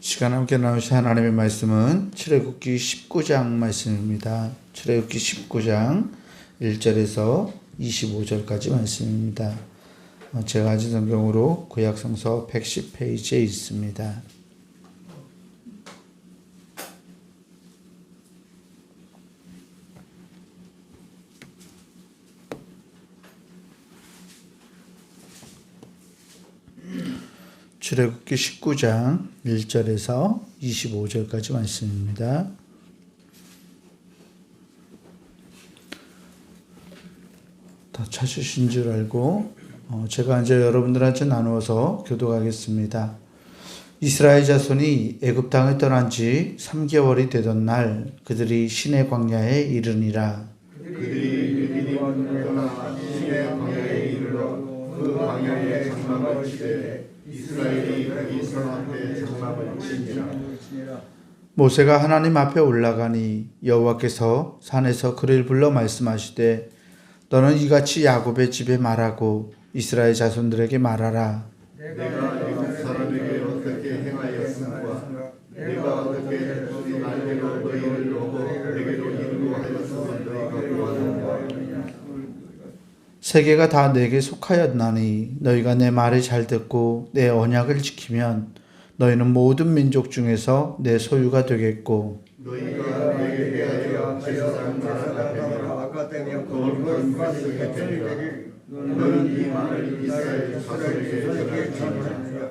시간 함께 나누신 하나님의 말씀은 출애굽기 19장 말씀입니다. 출애굽기 19장 1절에서 25절까지 말씀입니다. 제가 가진 성경으로 구약성서 110페이지에 있습니다. 출애굽기 19장 1절에서 25절까지 말씀입니다. 다 찾으신 줄 알고 제가 이제 여러분들한테 나누어서 교독하겠습니다. 이스라엘 자손이 애굽 땅을 떠난 지 3개월이 되던 날 그들이 시내 광야에 이르니라. 그들이 떠나 시내 광야에 이르러 그 광야에 장막을 치되 이스라엘이 거기 선 앞에 장막을 치니라. 모세가 하나님 앞에 올라가니 여호와께서 산에서 그를 불러 말씀하시되 너는 이같이 야곱의 집에 말하고 이스라엘 자손들에게 말하라. 내가 애굽 사람에게 어떻게 행하였음과 내가 어떻게 그 날개로 너희를 놓고 내게로 인도하였으면 너희가 구하는가. 세계가 다 내게 속하였나니 너희가 내 말을 잘 듣고 내 언약을 지키면 너희는 모든 민족 중에서 내 소유가 되겠고 너희가 내게 대하여 제사장 나라가 되리라. 거룩한 것을 되리라. 너는 이 말을 이스라엘 자손에게 전하리라.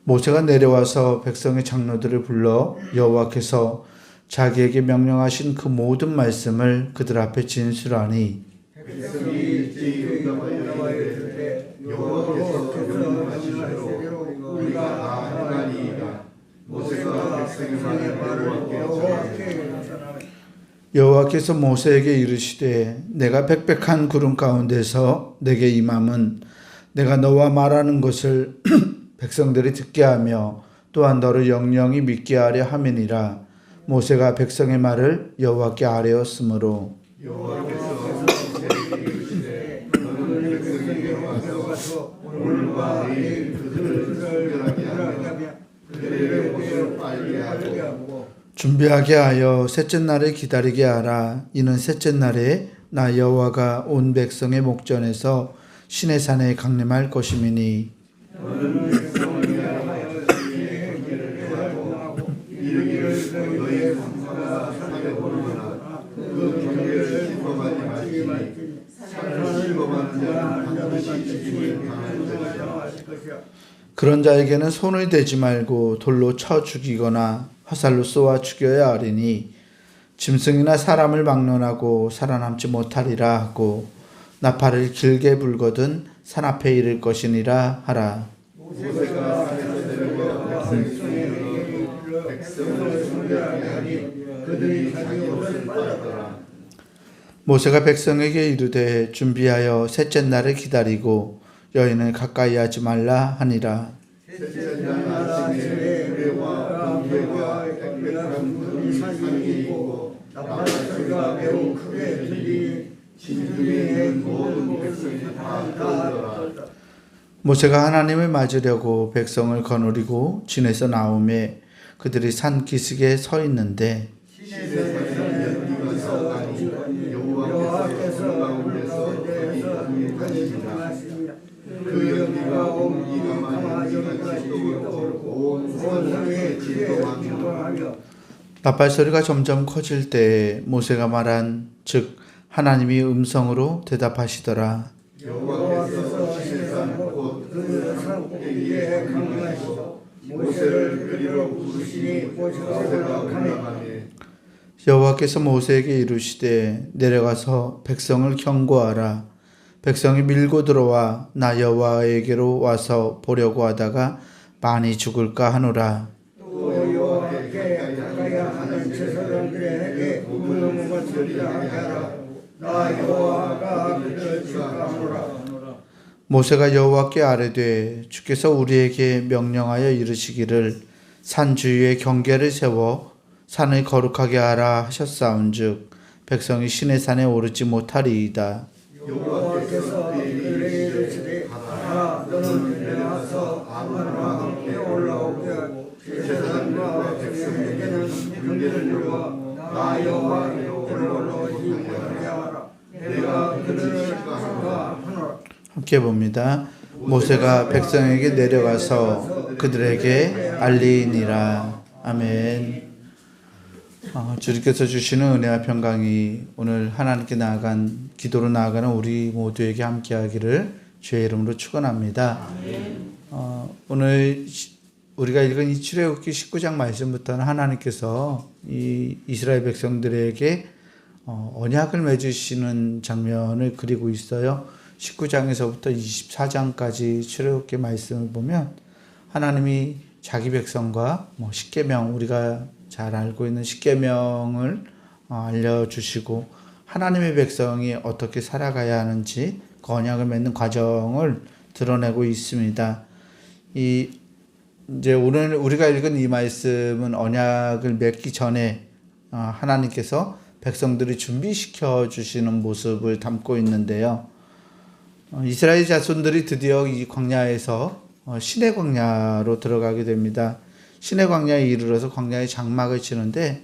모세가 내려와서 백성의 장로들을 불러 여호와께서 자기에게 명령하신 그 모든 말씀을 그들 앞에 진술하니 백성이 응답하여 이르되 여호와께서 명령하신 대로 우리가 다 행하리이다. 모세가 백성의 말을 여호와께 여호와께서 모세에게 이르시되 내가 빽빽한 구름 가운데서 내게 임함은 내가 너와 말하는 것을 백성들이 듣게 하며 또한 너를 영영히 믿게 하려 함이니라. 모세가 백성의 말을 여호와께 아뢰었으므로 여호와께서 모세에게 이르시되 너는 백성에게 와서 오늘과 내일 그들을 순결하게 하며 그들의 옷을 빨게 하고 준비하게 하여 셋째 날을 기다리게 하라. 이는 셋째 날에 나 여호와가 온 백성의 목전에서 시내산에 강림할 것임이니 너는 백성을 위하여 주의 경계를 구하고 이르기를 너희의 성소가 산에 오르거나 그 경계를 침범하지 말지니 산을 침범하는 자는 반드시 죽임을 당할 것이라. 그런 자에게는 손을 대지 말고 돌로 쳐 죽이거나 화살로 쏘아 죽여야 하리니 짐승이나 사람을 막론하고 살아남지 못하리라 하고 나팔을 길게 불거든 산 앞에 이를 것이니라 하라. 모세가 백성과 백성을 순결하게 하니 그들이 자기 옷을 빨았더라. 모세가 백성에게 이르되 준비하여 셋째 날을 기다리고 여인을 가까이 하지 말라 하니라. 셋째 날 아침에 우레와 번개와 빽빽한 구름이 산에 있고 나팔소리가 매우 크게 들리니 진중에 있는 모든 백성이 다 떨더라. 모세가 하나님을 맞으려고 백성을 거느리고 진에서 나오매 그들이 산 기슭에 서 있는데 여호와께서 가운데서 그 연기가 온 강아지같이 온 성에 진동하며 나팔소리가 점점 커질 때 모세가 말한 즉 하나님이 음성으로 대답하시더라. 여호와께서 시내산 곧 산 꼭대기에 강림하시고 모세를 그리로 부르시니 모세가 강림하니 여호와께서 모세에게 이르시되 내려가서 백성을 경고하라. 백성이 밀고 들어와 나 여호와에게로 와서 보려고 하다가 많이 죽을까 하노라. 또 여호와께 가까이 하는 제사장들에게 우는 것을 하게 하라. 나 여호와가 그를 축하하노라. 모세가 여호와께 아뢰되 주께서 우리에게 명령하여 이르시기를 산 주위에 경계를 세워 산을 거룩하게 하라 하셨사온즉 백성이 시내산에 오르지 못하리이다. 여호와께서 그에게 이르시되 가라. 너는 내려가서 아론과 함께 올라오게 하고 제사장 백성에게는 경계를 이루어 나 여호와의 홀로 인하여라. 내가 그들을 사랑하노라. 함께 봅니다. 모세가 백성에게 내려가서 그들에게 알리니라. 아멘. 주님께서 주시는 은혜와 평강이 오늘 하나님께 나아간 기도로 나아가는 우리 모두에게 함께하기를 주의 이름으로 축원합니다. 오늘 우리가 읽은 이 출애굽기 19장 말씀부터는 하나님께서 이 이스라엘 백성들에게 언약을 맺으시는 장면을 그리고 있어요. 19장에서부터 24장까지 출애굽기 말씀을 보면 하나님이 자기 백성과 십계명, 우리가 잘 알고 있는 십계명을 알려주시고 하나님의 백성이 어떻게 살아가야 하는지 그 언약을 맺는 과정을 드러내고 있습니다. 이제 오늘 우리가 읽은 이 말씀은 언약을 맺기 전에 하나님께서 백성들이 준비시켜 주시는 모습을 담고 있는데요. 이스라엘 자손들이 드디어 이 광야에서 시내 광야로 들어가게 됩니다. 시내 광야에 이르러서 광야에 장막을 치는데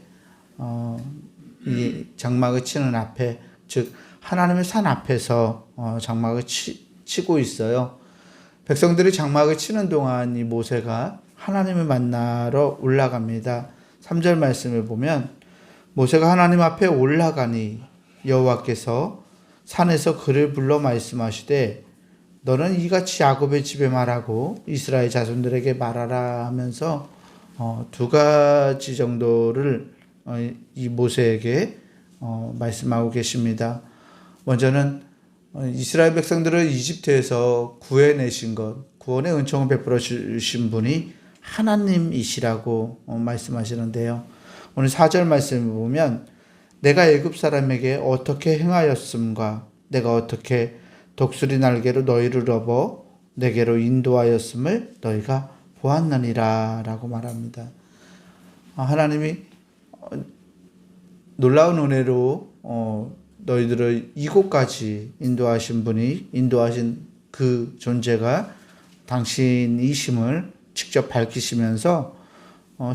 이 장막을 치는 앞에, 즉 하나님의 산 앞에서 장막을 치고 있어요. 백성들이 장막을 치는 동안 이 모세가 하나님을 만나러 올라갑니다. 3절 말씀을 보면 모세가 하나님 앞에 올라가니 여호와께서 산에서 그를 불러 말씀하시되 너는 이같이 야곱의 집에 말하고 이스라엘 자손들에게 말하라 하면서 두 가지 정도를 이 모세에게 말씀하고 계십니다. 먼저는 이스라엘 백성들을 이집트에서 구해내신 것, 구원의 은총을 베풀어 주신 분이 하나님이시라고 말씀하시는데요. 오늘 4절 말씀을 보면 내가 애굽 사람에게 어떻게 행하였음과 내가 어떻게 독수리 날개로 너희를 업어 내게로 인도하였음을 너희가 보았느니라 라고 말합니다. 하나님이 놀라운 은혜로 너희들을 이곳까지 인도하신 분이, 인도하신 그 존재가 당신이심을 직접 밝히시면서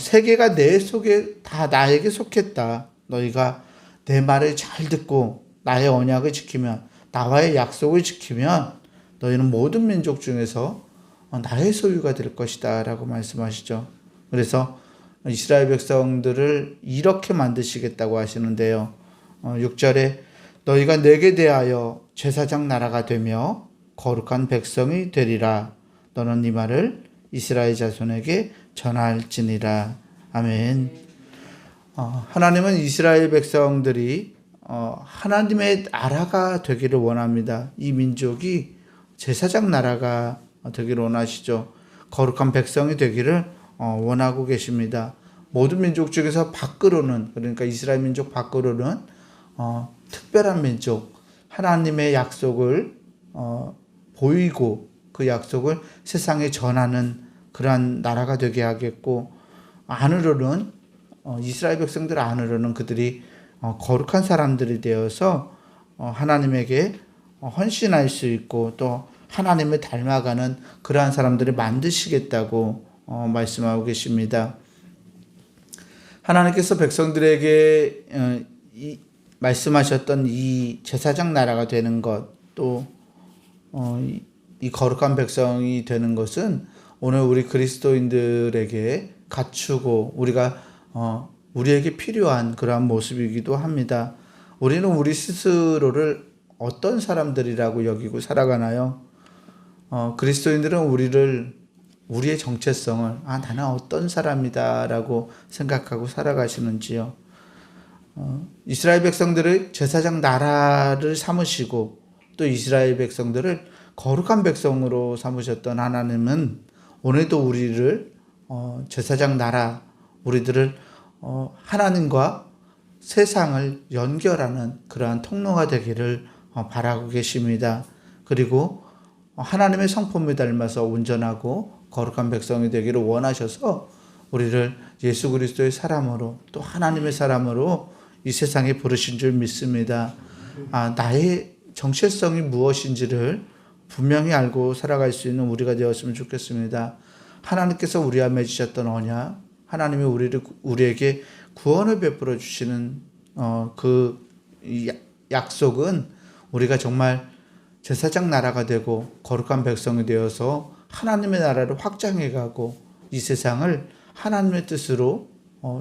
세계가 내 속에 다 나에게 속했다. 너희가 내 말을 잘 듣고 나의 언약을 지키면, 나와의 약속을 지키면 너희는 모든 민족 중에서 나의 소유가 될 것이다 라고 말씀하시죠. 그래서 이스라엘 백성들을 이렇게 만드시겠다고 하시는데요. 6절에 너희가 내게 대하여 제사장 나라가 되며 거룩한 백성이 되리라. 너는 이 말을 이스라엘 자손에게 전할지니라. 아멘. 하나님은 이스라엘 백성들이 하나님의 나라가 되기를 원합니다. 이 민족이 제사장 나라가 되기를 원하시죠. 거룩한 백성이 되기를 원하고 계십니다. 모든 민족 중에서 밖으로는, 그러니까 이스라엘 민족 밖으로는 특별한 민족, 하나님의 약속을 보이고 그 약속을 세상에 전하는 그러한 나라가 되게 하겠고, 안으로는 이스라엘 백성들 안으로는 그들이 거룩한 사람들이 되어서 하나님에게 헌신할 수 있고 또 하나님을 닮아가는 그러한 사람들을 만드시겠다고 말씀하고 계십니다. 하나님께서 백성들에게 말씀하셨던 이 제사장 나라가 되는 것, 또 이 거룩한 백성이 되는 것은 오늘 우리 그리스도인들에게 갖추고 우리에게 필요한 그러한 모습이기도 합니다. 우리는 우리 스스로를 어떤 사람들이라고 여기고 살아가나요? 그리스도인들은 우리의 정체성을 나는 어떤 사람이다라고 생각하고 살아가시는지요. 이스라엘 백성들을 제사장 나라를 삼으시고 또 이스라엘 백성들을 거룩한 백성으로 삼으셨던 하나님은 오늘도 우리를 제사장 나라, 우리들을 하나님과 세상을 연결하는 그러한 통로가 되기를 바라고 계십니다. 그리고 하나님의 성품을 닮아서 온전하고 거룩한 백성이 되기를 원하셔서 우리를 예수 그리스도의 사람으로 또 하나님의 사람으로 이 세상에 부르신 줄 믿습니다. 나의 정체성이 무엇인지를 분명히 알고 살아갈 수 있는 우리가 되었으면 좋겠습니다. 하나님께서 우리와 맺으셨던 언약, 하나님이 우리에게 구원을 베풀어 주시는 그 약속은 우리가 정말 제사장 나라가 되고 거룩한 백성이 되어서 하나님의 나라를 확장해 가고 이 세상을 하나님의 뜻으로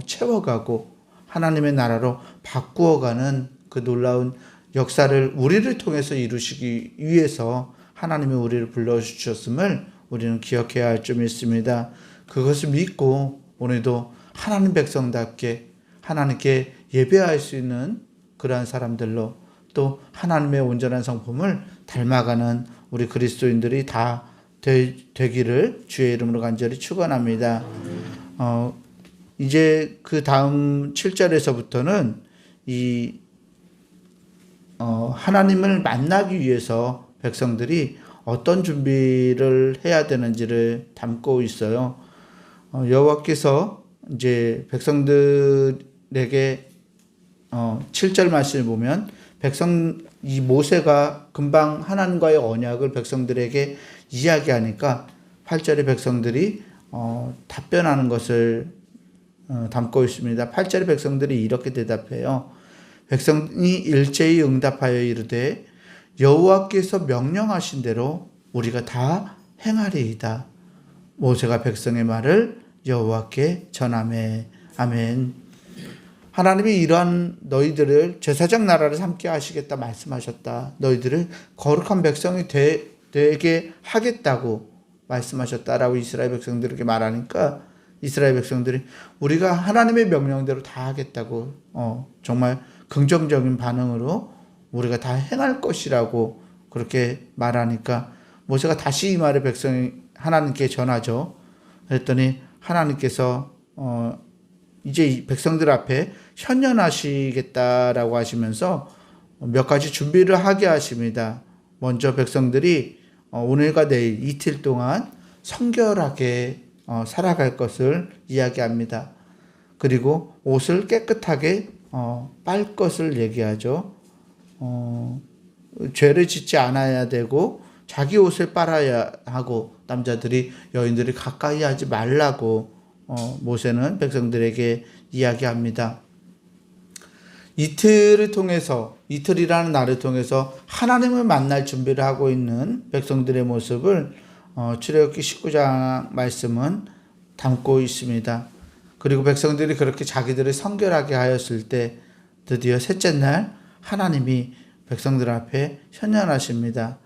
채워가고 하나님의 나라로 바꾸어가는 그 놀라운 역사를 우리를 통해서 이루시기 위해서 하나님이 우리를 불러주셨음을 우리는 기억해야 할 점이 있습니다. 그것을 믿고 오늘도 하나님 백성답게 하나님께 예배할 수 있는 그러한 사람들로 또 하나님의 온전한 성품을 닮아가는 우리 그리스도인들이 다 되기를 주의 이름으로 간절히 축원합니다. 이제 그 다음 7절에서부터는 하나님을 만나기 위해서 백성들이 어떤 준비를 해야 되는지를 담고 있어요. 여호와께서 이제 백성들에게 7절 말씀을 보면 이 모세가 금방 하나님과의 언약을 백성들에게 이야기하니까 8절의 백성들이 답변하는 것을 담고 있습니다. 8절의 백성들이 이렇게 대답해요. 백성이 일제히 응답하여 이르되 여호와께서 명령하신 대로 우리가 다 행하리이다. 모세가 백성의 말을 여호와께 전하매. 아멘. 하나님이 이러한 너희들을 제사장 나라를 삼게 하시겠다 말씀하셨다. 너희들을 거룩한 백성이 되게 하겠다고 말씀하셨다라고 이스라엘 백성들에게 말하니까 이스라엘 백성들이 우리가 하나님의 명령대로 다 하겠다고 정말 긍정적인 반응으로 우리가 다 행할 것이라고 그렇게 말하니까 모세가 다시 이 말을 백성이 하나님께 전하죠. 그랬더니 하나님께서 이제 이 백성들 앞에 현현하시겠다라고 하시면서 몇 가지 준비를 하게 하십니다. 먼저 백성들이 오늘과 내일 이틀 동안 성결하게 살아갈 것을 이야기합니다. 그리고 옷을 깨끗하게 빨 것을 얘기하죠. 죄를 짓지 않아야 되고 자기 옷을 빨아야 하고 남자들이 여인들이 가까이 하지 말라고 모세는 백성들에게 이야기합니다. 이틀이라는 날을 통해서 하나님을 만날 준비를 하고 있는 백성들의 모습을 출애굽기 19장 말씀은 담고 있습니다. 그리고 백성들이 그렇게 자기들을 성결하게 하였을 때 드디어 셋째 날 하나님이 백성들 앞에 현현하십니다.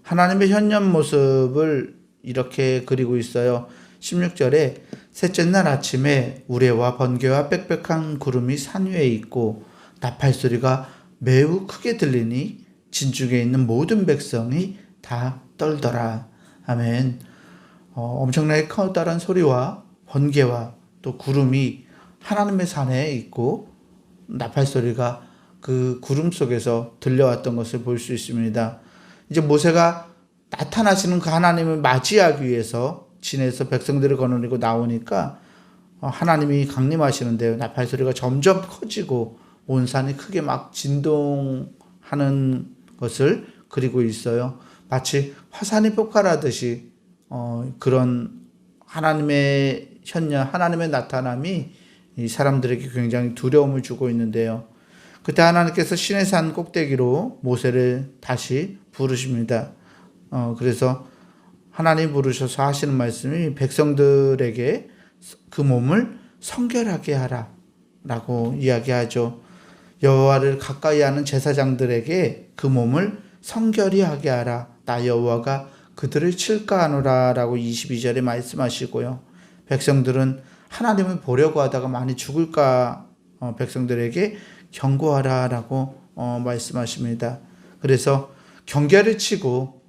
하나님의 현현 모습을 이렇게 그리고 있어요. 16절에 셋째 날 아침에 우레와 번개와 빽빽한 구름이 산 위에 있고 나팔 소리가 매우 크게 들리니 진중에 있는 모든 백성이 다 떨더라. 아멘. 엄청나게 커다란 소리와 번개와 또 구름이 하나님의 산에 있고 나팔 소리가 그 구름 속에서 들려왔던 것을 볼 수 있습니다. 이제 모세가 나타나시는 그 하나님을 맞이하기 위해서 진에서 백성들을 거느리고 나오니까 하나님이 강림하시는데요. 나팔 소리가 점점 커지고 온 산이 크게 막 진동하는 것을 그리고 있어요. 마치 화산이 폭발하듯이 그런 하나님의 현현, 하나님의 나타남이 이 사람들에게 굉장히 두려움을 주고 있는데요. 그때 하나님께서 시내산 꼭대기로 모세를 다시 부르십니다. 그래서 하나님 부르셔서 하시는 말씀이 백성들에게 그 몸을 성결하게 하라 라고 이야기하죠. 여호와를 가까이 하는 제사장들에게 그 몸을 성결히 하게 하라. 나 여호와가 그들을 칠까하노라 라고 22절에 말씀하시고요. 백성들은 하나님을 보려고 하다가 많이 죽을까 백성들에게 경고하라 라고 말씀하십니다. 그래서 경계를 치고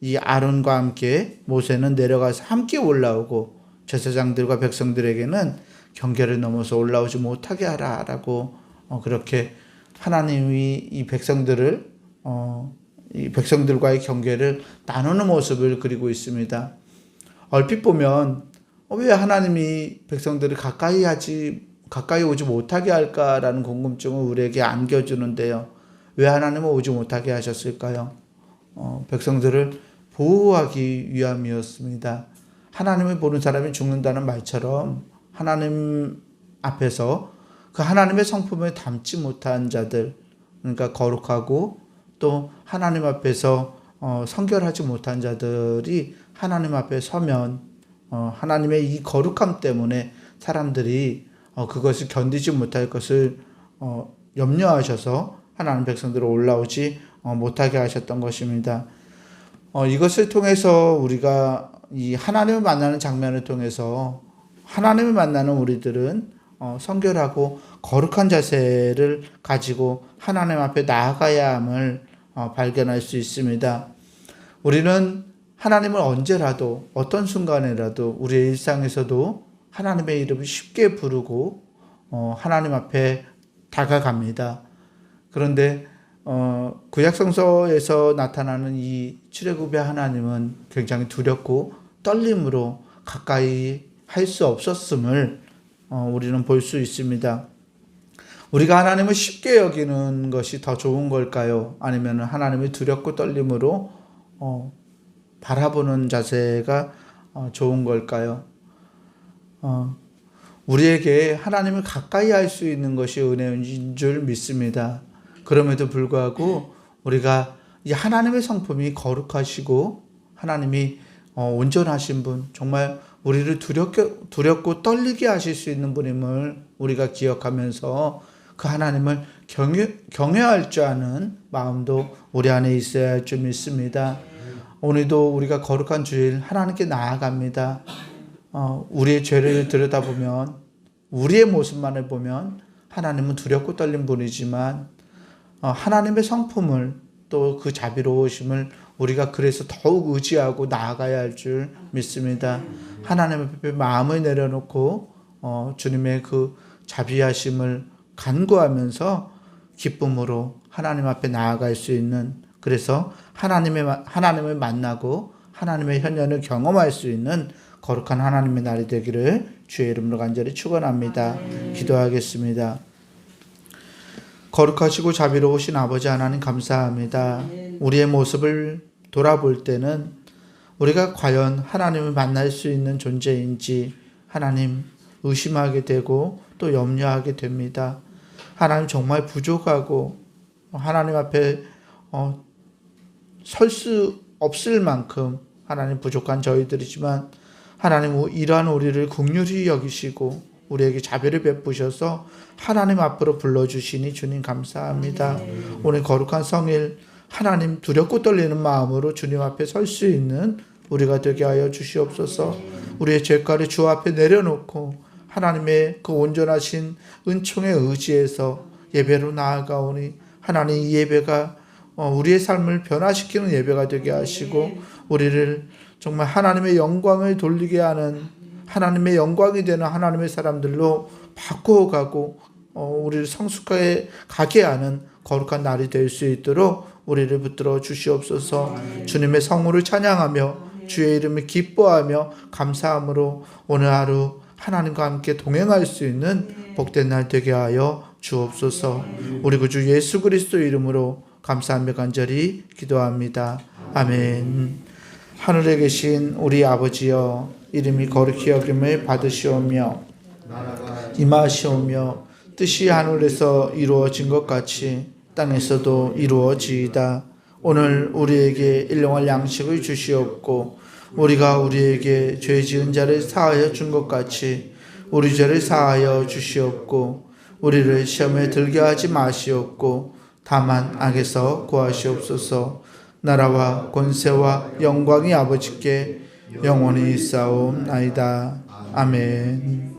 이 아론과 함께 모세는 내려가서 함께 올라오고 제사장들과 백성들에게는 경계를 넘어서 올라오지 못하게 하라 라고 그렇게 하나님이 이 백성들과의 경계를 나누는 모습을 그리고 있습니다. 얼핏 보면 왜 하나님이 백성들을 가까이 오지 못하게 할까라는 궁금증을 우리에게 안겨주는데요. 왜 하나님은 오지 못하게 하셨을까요? 백성들을 보호하기 위함이었습니다. 하나님을 보는 사람이 죽는다는 말처럼 하나님 앞에서 그 하나님의 성품을 담지 못한 자들, 그러니까 거룩하고 또 하나님 앞에서 성결하지 못한 자들이 하나님 앞에 서면 하나님의 이 거룩함 때문에 사람들이 그것을 견디지 못할 것을 염려하셔서 하나님 백성들을 올라오지 못하게 하셨던 것입니다. 이것을 통해서 우리가 이 하나님을 만나는 장면을 통해서 하나님을 만나는 우리들은 성결하고 거룩한 자세를 가지고 하나님 앞에 나아가야 함을 발견할 수 있습니다. 우리는 하나님을 언제라도 어떤 순간에라도 우리의 일상에서도 하나님의 이름을 쉽게 부르고 하나님 앞에 다가갑니다. 그런데 구약성서에서 나타나는 이 출애굽의 하나님은 굉장히 두렵고 떨림으로 가까이 할 수 없었음을 우리는 볼 수 있습니다. 우리가 하나님을 쉽게 여기는 것이 더 좋은 걸까요? 아니면 하나님을 두렵고 떨림으로 바라보는 자세가 좋은 걸까요? 우리에게 하나님을 가까이 할 수 있는 것이 은혜인 줄 믿습니다. 그럼에도 불구하고 우리가 이 하나님의 성품이 거룩하시고 하나님이 온전하신 분, 정말 우리를 두렵고 떨리게 하실 수 있는 분임을 우리가 기억하면서 그 하나님을 경외할 줄 아는 마음도 우리 안에 있어야 할 줄 믿습니다. 오늘도 우리가 거룩한 주일 하나님께 나아갑니다. 우리의 죄를 들여다보면 우리의 모습만을 보면 하나님은 두렵고 떨린 분이지만 하나님의 성품을 또 그 자비로우심을 우리가 그래서 더욱 의지하고 나아가야 할 줄 믿습니다. 하나님 앞에 마음을 내려놓고 주님의 그 자비하심을 간구하면서 기쁨으로 하나님 앞에 나아갈 수 있는, 그래서 하나님을 만나고 하나님의 현현을 경험할 수 있는 거룩한 하나님의 날이 되기를 주의 이름으로 간절히 축원합니다. 기도하겠습니다. 거룩하시고 자비로우신 아버지 하나님 감사합니다. 우리의 모습을 돌아볼 때는 우리가 과연 하나님을 만날 수 있는 존재인지 하나님 의심하게 되고 또 염려하게 됩니다. 하나님 정말 부족하고 하나님 앞에 설 수 없을 만큼 하나님 부족한 저희들이지만 하나님 이러한 우리를 긍휼히 여기시고 우리에게 자비를 베푸셔서 하나님 앞으로 불러주시니 주님 감사합니다. 오늘 거룩한 성일 하나님 두렵고 떨리는 마음으로 주님 앞에 설 수 있는 우리가 되게 하여 주시옵소서. 우리의 죄가를 주 앞에 내려놓고 하나님의 그 온전하신 은총에 의지해서 예배로 나아가오니 하나님 이 예배가 우리의 삶을 변화시키는 예배가 되게 하시고 우리를 정말 하나님의 영광을 돌리게 하는 하나님의 영광이 되는 하나님의 사람들로 바꾸어가고 우리를 성숙하게 가게 하는 거룩한 날이 될 수 있도록 우리를 붙들어 주시옵소서. 주님의 성우를 찬양하며 주의 이름을 기뻐하며 감사함으로 오늘 하루 하나님과 함께 동행할 수 있는 복된 날 되게 하여 주옵소서. 우리 구주 예수 그리스도 이름으로 감사하며 간절히 기도합니다. 아멘. 하늘에 계신 우리 아버지여, 이름이 거룩히 여김을 받으시오며 임하시오며 뜻이 하늘에서 이루어진 것 같이 땅에서도 이루어지이다. 오늘 우리에게 일용할 양식을 주시옵고 우리가 우리에게 죄 지은 자를 사하여 준 것 같이 우리 죄를 사하여 주시옵고 우리를 시험에 들게 하지 마시옵고 다만 악에서 구하시옵소서. 나라와 권세와 영광이 아버지께 영원히 있사옵나이다. 아멘.